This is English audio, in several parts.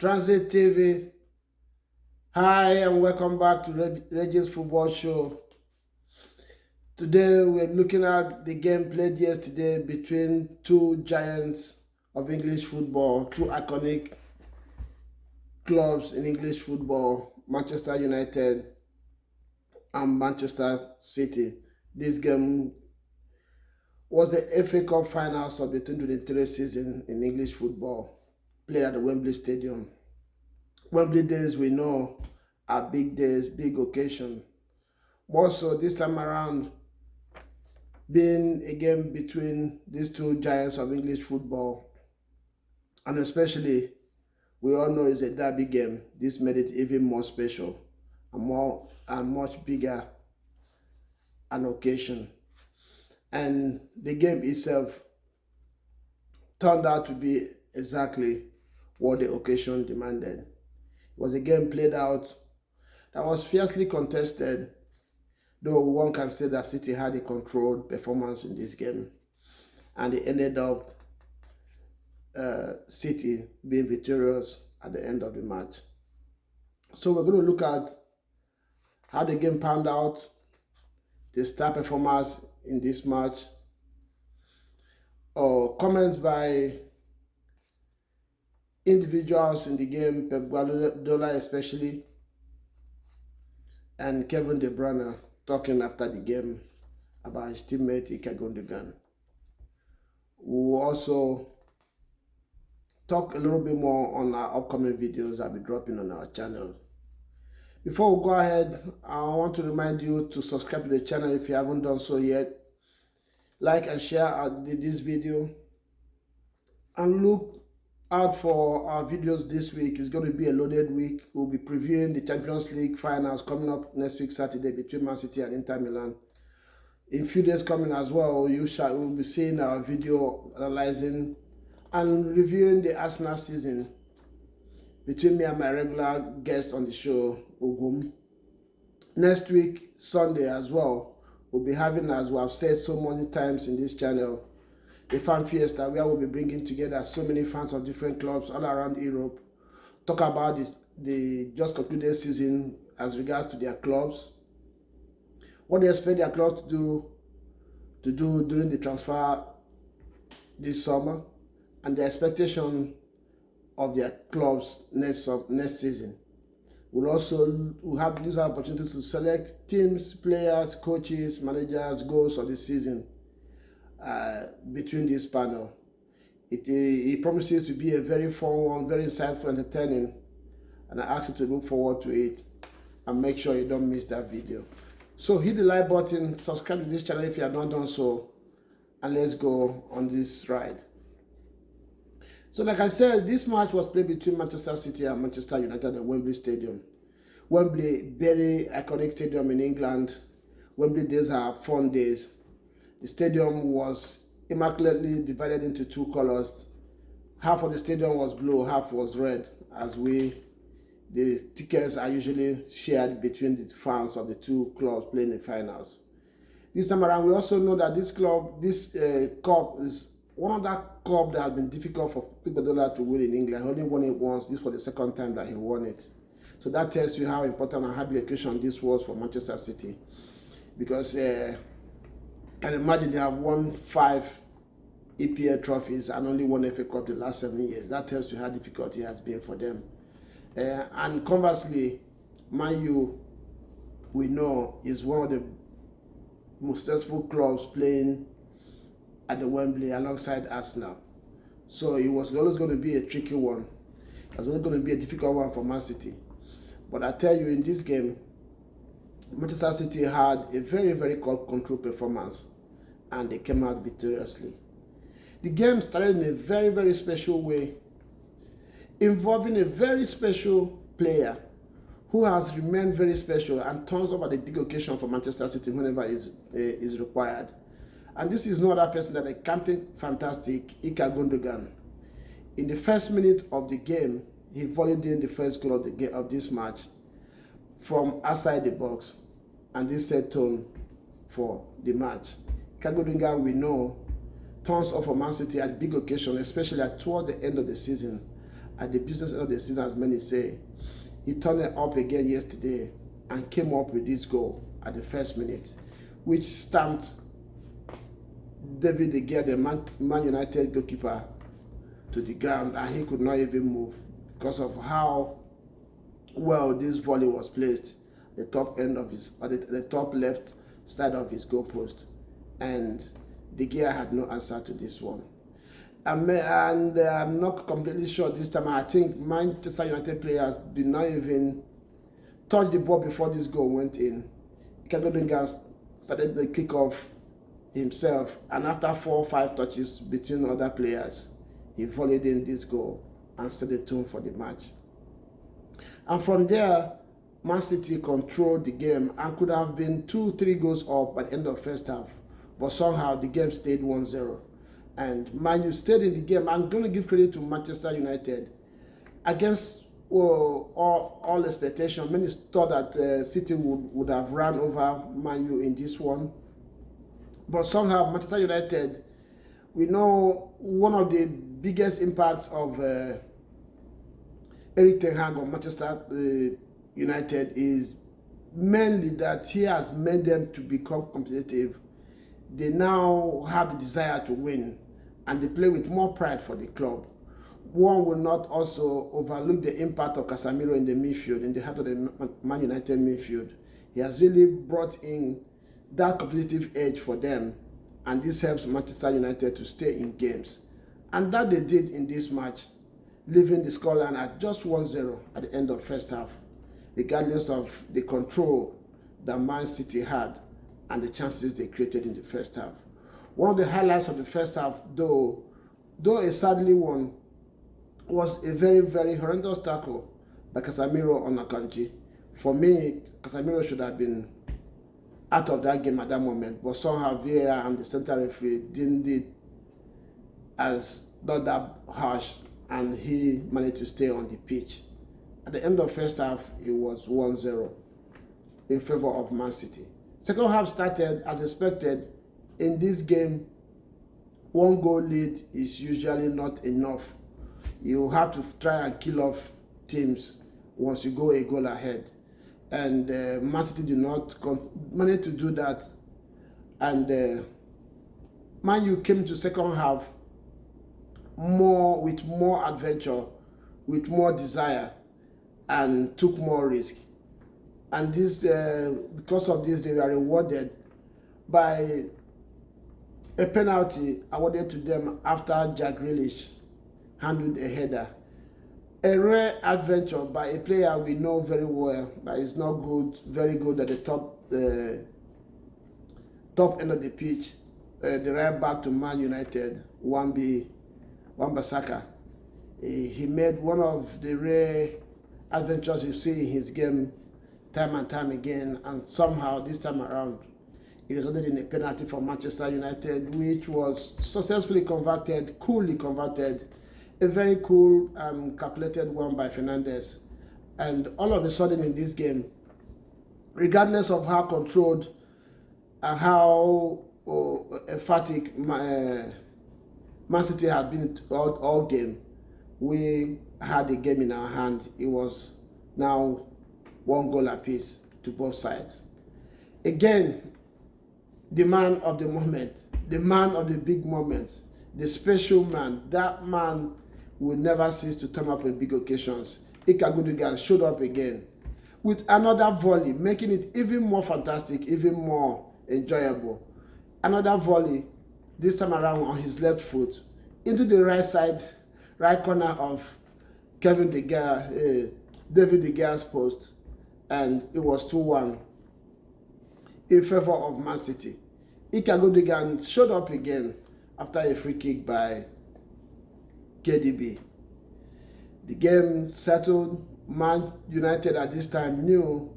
Transit TV. Hi and welcome back to Reggie's Football Show. Today we're looking at the game played yesterday between two giants of English football, two iconic clubs in English football, Manchester United and Manchester City. This game was the FA Cup finals of the 2023 season in English football, played at the Wembley Stadium. Wembley days, we know, are big days, big occasion. More so this time around, being a game between these two giants of English football, and especially, we all know it's a derby game. This made it even more special and much bigger an occasion. And the game itself turned out to be exactly what the occasion demanded. It was a game played out that was fiercely contested, though one can say that City had a controlled performance in this game, and it ended up City being victorious at the end of the match. So we're going to look at how the game panned out, the star performers in this match, or comments by individuals in the game, Pep Guardiola especially, and Kevin De Bruyne talking after the game about his teammate MANCITY Gundogan. We'll also talk a little bit more on our upcoming videos I'll be dropping on our channel. Before we go ahead, I want to remind you to subscribe to the channel if you haven't done so yet. Like and share this video, and look out for our videos this week. It's going to be a loaded week. We'll be previewing the Champions League finals coming up next week Saturday between Man City and Inter Milan. In a few days coming as well, we'll be seeing our video analyzing and reviewing the Arsenal season between me and my regular guest on the show, Ogum. Next week, Sunday as well, we'll be having, as we have said so many times in this channel, a fan fiesta where we'll be bringing together so many fans of different clubs all around Europe, talk about the just concluded season as regards to their clubs, what they expect their clubs to do during the transfer this summer, and the expectation of their clubs next season. We'll use our opportunities to select teams, players, coaches, managers, goals of the season between this panel. It promises to be a very fun one, very insightful, entertaining, and I ask you to look forward to it and make sure you don't miss that video. So hit the like button, subscribe to this channel if you have not done so, and let's go on this ride. So like I said, this match was played between Manchester City and Manchester United at Wembley Stadium. Wembley, very iconic stadium in England. Wembley days are fun days. The stadium was immaculately divided into two colors. Half of the stadium was blue, half was red, as the tickets are usually shared between the fans of the two clubs playing the finals. This time around, we also know that this cup is one of that cup that has been difficult for Pep Guardiola to win in England. He only won it once. This was the second time that he won it. So that tells you how important and how big a occasion this was for Manchester City. Because I can imagine they have won 5 EPL trophies and only won FA Cup the last 7 years. That tells you how difficult it has been for them. And conversely, Man U, we know, is one of the most successful clubs playing at the Wembley alongside Arsenal. So it was always going to be a tricky one. It was always going to be a difficult one for Man City. But I tell you, in this game, Manchester City had a very, very controlled performance, and they came out victoriously. The game started in a very, very special way, involving a very special player who has remained very special and turns up at a big occasion for Manchester City whenever is required. And this is no other person than the Captain Fantastic, MANCITY Gundogan. In the first minute of the game, he volleyed in the first goal of this match from outside the box, and this set tone for the match. MANCITY Gundogan, we know, turns up for Man City at big occasion, especially towards the end of the season, at the business end of the season, as many say. He turned it up again yesterday and came up with this goal at the first minute, which stamped David De Gea, the Man United goalkeeper, to the ground, and he could not even move because of how well this volley was placed the top end of his, or the top left side of his goalpost, and De Gea had no answer to this one. And I'm not completely sure this time. I think Manchester United players did not even touch the ball before this goal went in. Gundogan started the kickoff himself, and after 4 or 5 touches between other players, he volleyed in this goal and set the tone for the match. And from there, Man City controlled the game and could have been 2-3 goals up by the end of first half, but somehow the game stayed 1-0. And Man U stayed in the game. I'm going to give credit to Manchester United. Against all expectation, many thought that City would have run over Man U in this one. But somehow Manchester United, we know one of the biggest impacts of Erik ten Hag on Manchester United is mainly that he has made them to become competitive. They now have the desire to win, and they play with more pride for the club. One will not also overlook the impact of Casemiro in the midfield, in the heart of the Man United midfield. He has really brought in that competitive edge for them, and this helps Manchester United to stay in games. And that they did in this match, leaving the scoreline at just 1-0 at the end of first half, regardless of the control that Man City had and the chances they created in the first half. One of the highlights of the first half, though a sadly one, was a very, very horrendous tackle by Casemiro on Akanji. For me, Casemiro should have been out of that game at that moment, but somehow VAR and the center referee didn't it as not that harsh, and he managed to stay on the pitch. At the end of first half, it was 1-0 in favor of Man City. Second half started as expected. In this game, 1 goal lead is usually not enough. You have to try and kill off teams once you go a goal ahead. And Man City did not manage to do that. And Man U came to second half with more adventure, with more desire, and took more risk. And this, because of this, they were rewarded by a penalty awarded to them after Jack Grealish handled a header. A rare adventure by a player we know very well that is not good, very good at the top end of the pitch. The right back to Man United, Wan-Bissaka. He made one of the rare adventures you see in his game time and time again, and somehow this time around it resulted in a penalty for Manchester United, which was successfully converted, coolly converted, a very cool and calculated one by Fernandes. And all of a sudden in this game, regardless of how controlled and how emphatic Man City had been all game, we had the game in our hand. It was now 1 goal apiece to both sides. Again, the man of the moment, the man of the big moments, the special man, that man will never cease to turn up in big occasions. Gundogan showed up again with another volley, making it even more fantastic, even more enjoyable. Another volley, this time around on his left foot, into the right corner of David De Gea's post, and it was 2-1 in favor of Man City. Gundogan showed up again after a free kick by KDB. The game settled. Man United at this time knew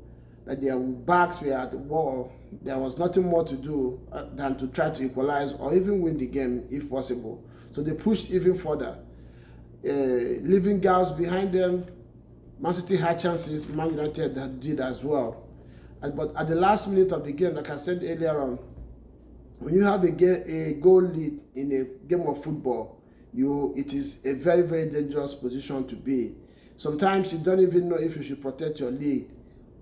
that their backs were at the wall. There was nothing more to do than to try to equalize or even win the game if possible. So they pushed even further, leaving gaps behind them. Man City had chances, Man United did as well. But at the last minute of the game, like I said earlier on, when you have a goal lead in a game of football, it is a very, very dangerous position to be. Sometimes you don't even know if you should protect your lead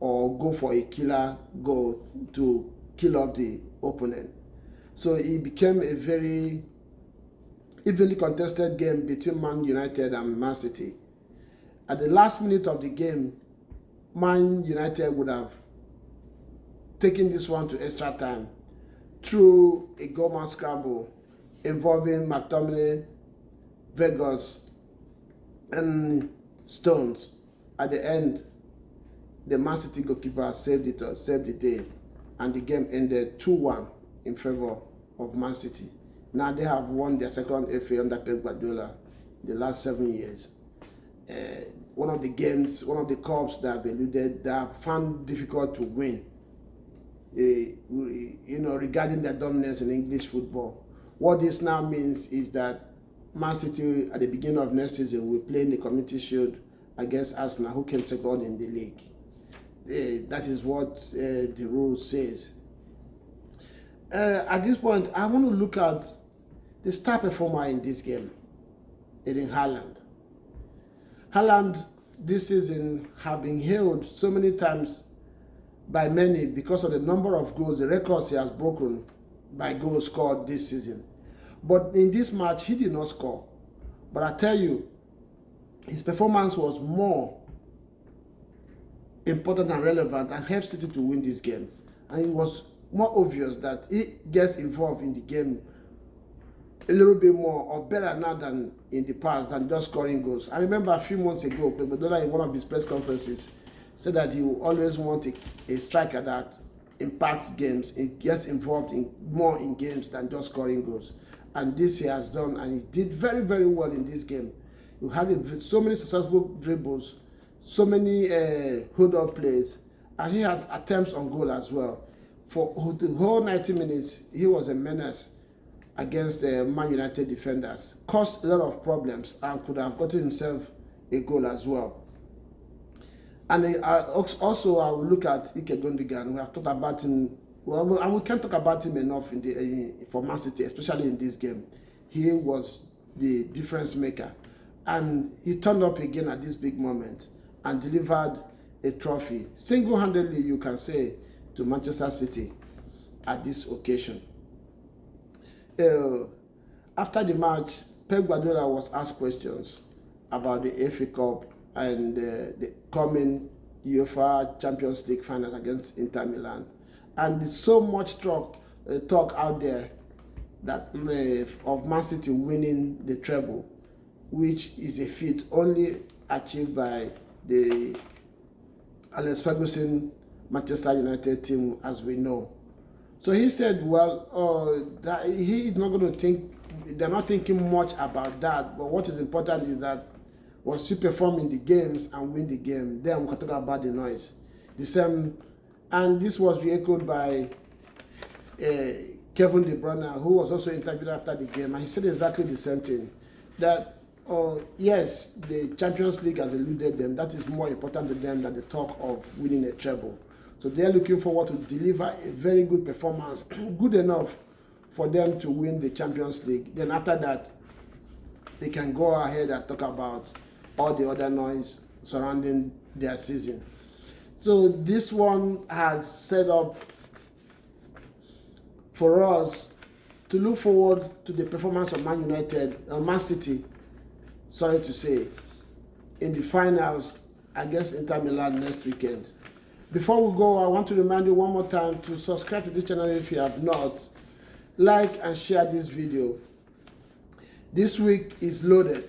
or go for a killer goal to kill off the opponent. So it became a very evenly contested game between Man United and Man City. At the last minute of the game, Man United would have taken this one to extra time through a goalman scramble involving McTominay, Vegas, and Stones. At the end, the Man City goalkeeper saved the day, and the game ended 2-1 in favor of Man City. Now they have won their second FA under Pep Guardiola in the last 7 years. One of the cups that have eluded, that have found difficult to win, regarding their dominance in English football. What this now means is that Man City, at the beginning of next season, will play in the Community Shield against Arsenal, who came second in the league. That is what the rule says. At this point, I want to look at the star performer in this game, Erling Haaland. Haaland this season have been hailed so many times by many because of the number of goals, the records he has broken by goals scored this season. But in this match, he did not score. But I tell you, his performance was more important and relevant and helped City to win this game. And it was more obvious that he gets involved in the game a little bit more or better now than in the past, than just scoring goals. I remember a few months ago, Pep Guardiola in one of his press conferences said that he will always want a striker that impacts games, it gets involved more in games than just scoring goals. And this he has done, and he did very, very well in this game. He had so many successful dribbles, so many hold-up plays, and he had attempts on goal as well. For the whole 90 minutes, he was a menace against the Man United defenders. Caused a lot of problems and could have gotten himself a goal as well. And also I will look at MANCITY Gundogan. We have talked about him, well, and we can't talk about him enough for Man City, especially in this game. He was the difference maker. And he turned up again at this big moment and delivered a trophy, single-handedly, you can say, to Manchester City at this occasion. After the match, Pep Guardiola was asked questions about the FA Cup and the coming UEFA Champions League finals against Inter Milan. And there's so much talk out there that of Man City winning the treble, which is a feat only achieved by the Alex Ferguson Manchester United team, as we know. So he said, well, that he is not going to think, they're not thinking much about that, but what is important is that once you perform in the games and win the game, then we can talk about the noise. The same, and this was re-echoed by Kevin De Bruyne, who was also interviewed after the game, and he said exactly the same thing, that yes, the Champions League has eluded them. That is more important to them than the talk of winning a treble. So they're looking forward to deliver a very good performance, good enough for them to win the Champions League. Then after that, they can go ahead and talk about all the other noise surrounding their season. So this one has set up for us to look forward to the performance of Man City, sorry to say, in the finals against Inter Milan next weekend. Before we go, I want to remind you one more time to subscribe to this channel if you have not. Like and share this video. This week is loaded.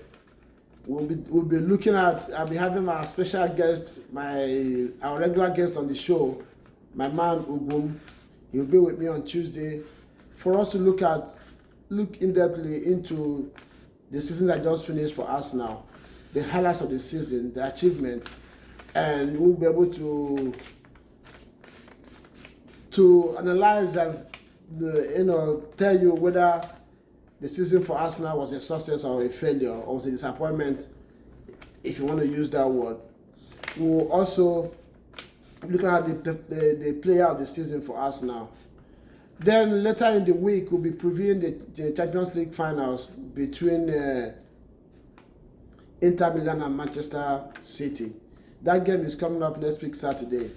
We'll be looking at, I'll be having our special guest, our regular guest on the show, my man Ugum. He'll be with me on Tuesday for us to look in-depthly into the season that just finished for us now, the highlights of the season, the achievement, and we'll be able to analyze and tell you whether the season for Arsenal was a success or a failure or was a disappointment, if you want to use that word. We'll also look at the player of the season for Arsenal. Then later in the week, we'll be previewing the Champions League finals between Inter Milan and Manchester City. That game is coming up next week, Saturday.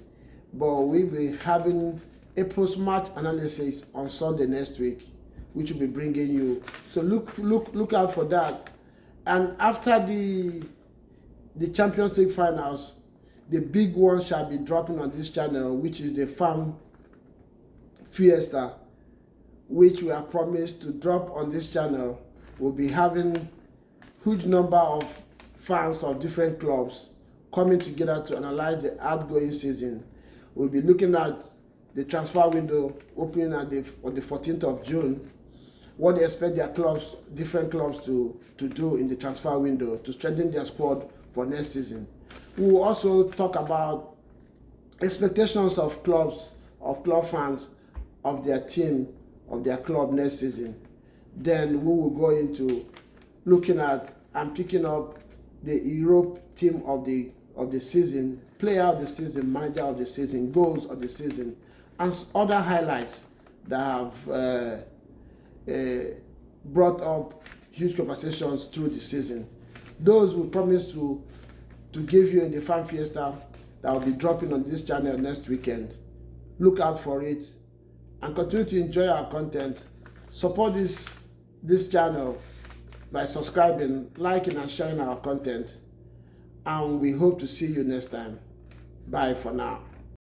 But we'll be having a post-match analysis on Sunday next week, which will be bringing you. So look out for that. And after the Champions League finals, the big one shall be dropping on this channel, which is the Fan Fiesta, which we have promised to drop on this channel. We'll be having huge number of fans of different clubs coming together to analyze the outgoing season. We'll be looking at the transfer window opening on the 14th of June, what they expect their clubs, different clubs to do in the transfer window to strengthen their squad for next season. We will also talk about expectations of club fans of their team, of their club next season. Then we will go into looking at and picking up the Europe team of the season, player of the season, manager of the season, goals of the season, and other highlights that have brought up huge conversations through the season. Those we promise to give you in the Fan Fiesta that will be dropping on this channel next weekend. Look out for it and continue to enjoy our content. Support this channel by subscribing, liking, and sharing our content. And we hope to see you next time. Bye for now.